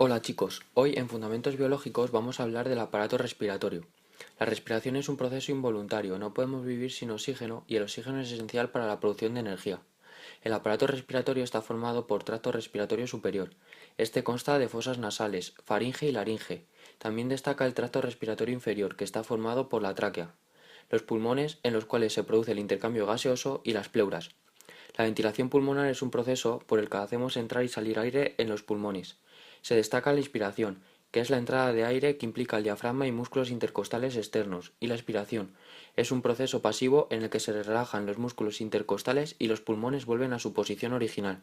Hola chicos, hoy en Fundamentos Biológicos vamos a hablar del aparato respiratorio. La respiración es un proceso involuntario, no podemos vivir sin oxígeno y el oxígeno es esencial para la producción de energía. El aparato respiratorio está formado por tracto respiratorio superior. Este consta de fosas nasales, faringe y laringe. También destaca el tracto respiratorio inferior, que está formado por la tráquea, los pulmones en los cuales se produce el intercambio gaseoso y las pleuras. La ventilación pulmonar es un proceso por el que hacemos entrar y salir aire en los pulmones. Se destaca la inspiración, que es la entrada de aire que implica el diafragma y músculos intercostales externos, y la expiración. Es un proceso pasivo en el que se relajan los músculos intercostales y los pulmones vuelven a su posición original.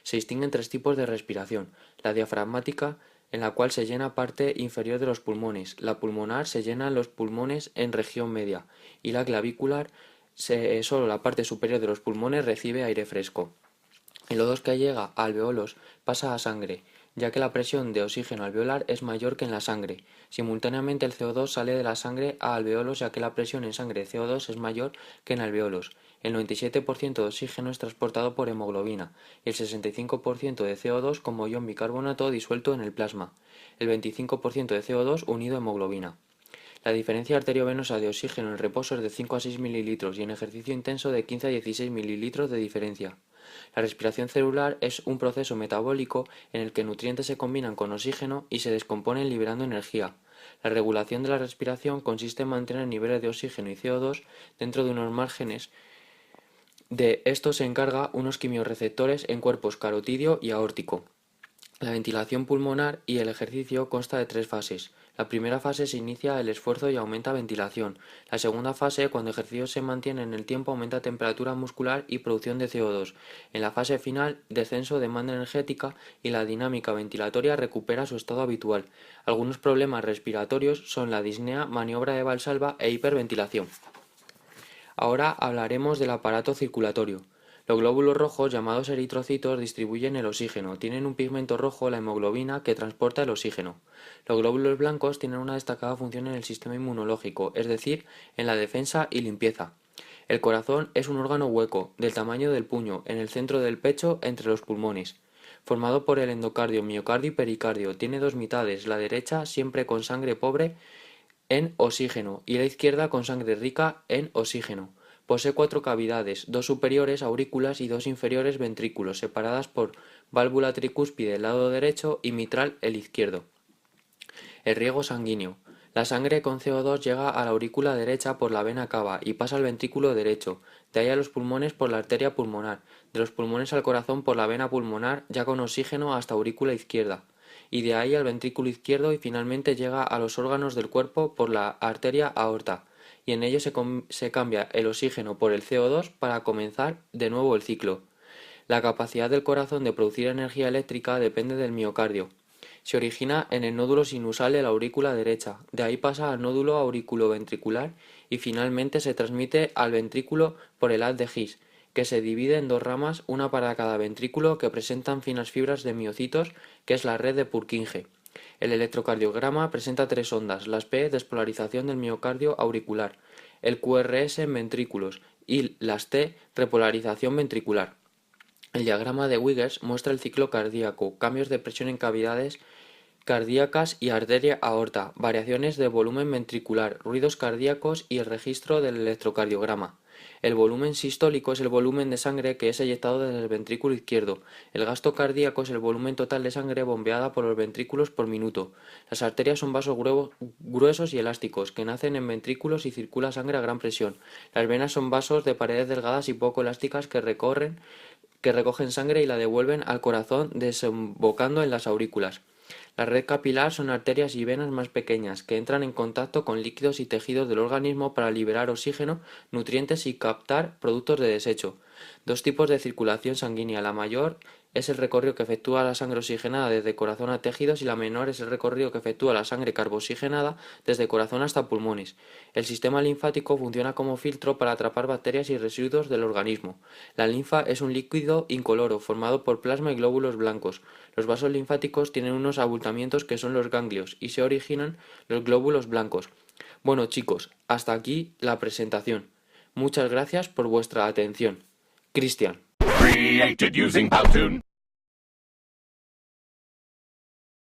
Se distinguen tres tipos de respiración: la diafragmática, en la cual se llena parte inferior de los pulmones; la pulmonar, se llenan los pulmones en región media; y la clavicular, solo la parte superior de los pulmones recibe aire fresco. El O2 que llega a alveolos pasa a sangre, ya que la presión de oxígeno alveolar es mayor que en la sangre. Simultáneamente el CO2 sale de la sangre a alveolos, ya que la presión en sangre de CO2 es mayor que en alveolos. El 97% de oxígeno es transportado por hemoglobina y el 65% de CO2 como ion bicarbonato disuelto en el plasma. El 25% de CO2 unido a hemoglobina. La diferencia arteriovenosa de oxígeno en reposo es de 5 a 6 mililitros y en ejercicio intenso de 15 a 16 mililitros de diferencia. La respiración celular es un proceso metabólico en el que nutrientes se combinan con oxígeno y se descomponen liberando energía. La regulación de la respiración consiste en mantener niveles de oxígeno y CO2 dentro de unos márgenes. De esto se encarga unos quimiorreceptores en cuerpos carotídeo y aórtico. La ventilación pulmonar y el ejercicio consta de tres fases. La primera fase se inicia el esfuerzo y aumenta ventilación. La segunda fase, cuando el ejercicio se mantiene en el tiempo, aumenta temperatura muscular y producción de CO2. En la fase final, descenso de demanda energética y la dinámica ventilatoria recupera su estado habitual. Algunos problemas respiratorios son la disnea, maniobra de Valsalva e hiperventilación. Ahora hablaremos del aparato circulatorio. Los glóbulos rojos, llamados eritrocitos, distribuyen el oxígeno. Tienen un pigmento rojo, la hemoglobina, que transporta el oxígeno. Los glóbulos blancos tienen una destacada función en el sistema inmunológico, es decir, en la defensa y limpieza. El corazón es un órgano hueco, del tamaño del puño, en el centro del pecho, entre los pulmones. Formado por el endocardio, miocardio y pericardio, tiene dos mitades, la derecha siempre con sangre pobre en oxígeno y la izquierda con sangre rica en oxígeno. Posee cuatro cavidades, dos superiores, aurículas, y dos inferiores, ventrículos, separadas por válvula tricúspide el lado derecho y mitral el izquierdo. El riego sanguíneo. La sangre con CO2 llega a la aurícula derecha por la vena cava y pasa al ventrículo derecho, de ahí a los pulmones por la arteria pulmonar, de los pulmones al corazón por la vena pulmonar ya con oxígeno hasta aurícula izquierda, y de ahí al ventrículo izquierdo y finalmente llega a los órganos del cuerpo por la arteria aorta, y en ello se cambia el oxígeno por el CO2 para comenzar de nuevo el ciclo. La capacidad del corazón de producir energía eléctrica depende del miocardio. Se origina en el nódulo sinusal de la aurícula derecha, de ahí pasa al nódulo auriculoventricular y finalmente se transmite al ventrículo por el haz de His, que se divide en dos ramas, una para cada ventrículo, que presentan finas fibras de miocitos, que es la red de Purkinje. El electrocardiograma presenta tres ondas: las P, despolarización del miocardio auricular; el QRS en ventrículos; y las T, repolarización ventricular. El diagrama de Wiggers muestra el ciclo cardíaco, cambios de presión en cavidades cardíacas y arteria aorta, variaciones de volumen ventricular, ruidos cardíacos y el registro del electrocardiograma. El volumen sistólico es el volumen de sangre que es eyectado desde el ventrículo izquierdo. El gasto cardíaco es el volumen total de sangre bombeada por los ventrículos por minuto. Las arterias son vasos gruesos y elásticos que nacen en ventrículos y circula sangre a gran presión. Las venas son vasos de paredes delgadas y poco elásticas que recogen sangre y la devuelven al corazón desembocando en las aurículas. La red capilar son arterias y venas más pequeñas que entran en contacto con líquidos y tejidos del organismo para liberar oxígeno, nutrientes y captar productos de desecho. Dos tipos de circulación sanguínea. La mayor es el recorrido que efectúa la sangre oxigenada desde corazón a tejidos y la menor es el recorrido que efectúa la sangre carboxigenada desde corazón hasta pulmones. El sistema linfático funciona como filtro para atrapar bacterias y residuos del organismo. La linfa es un líquido incoloro formado por plasma y glóbulos blancos. Los vasos linfáticos tienen unos abultamientos que son los ganglios y se originan los glóbulos blancos. Bueno chicos, hasta aquí la presentación. Muchas gracias por vuestra atención. Cristian. Created using Powtoon.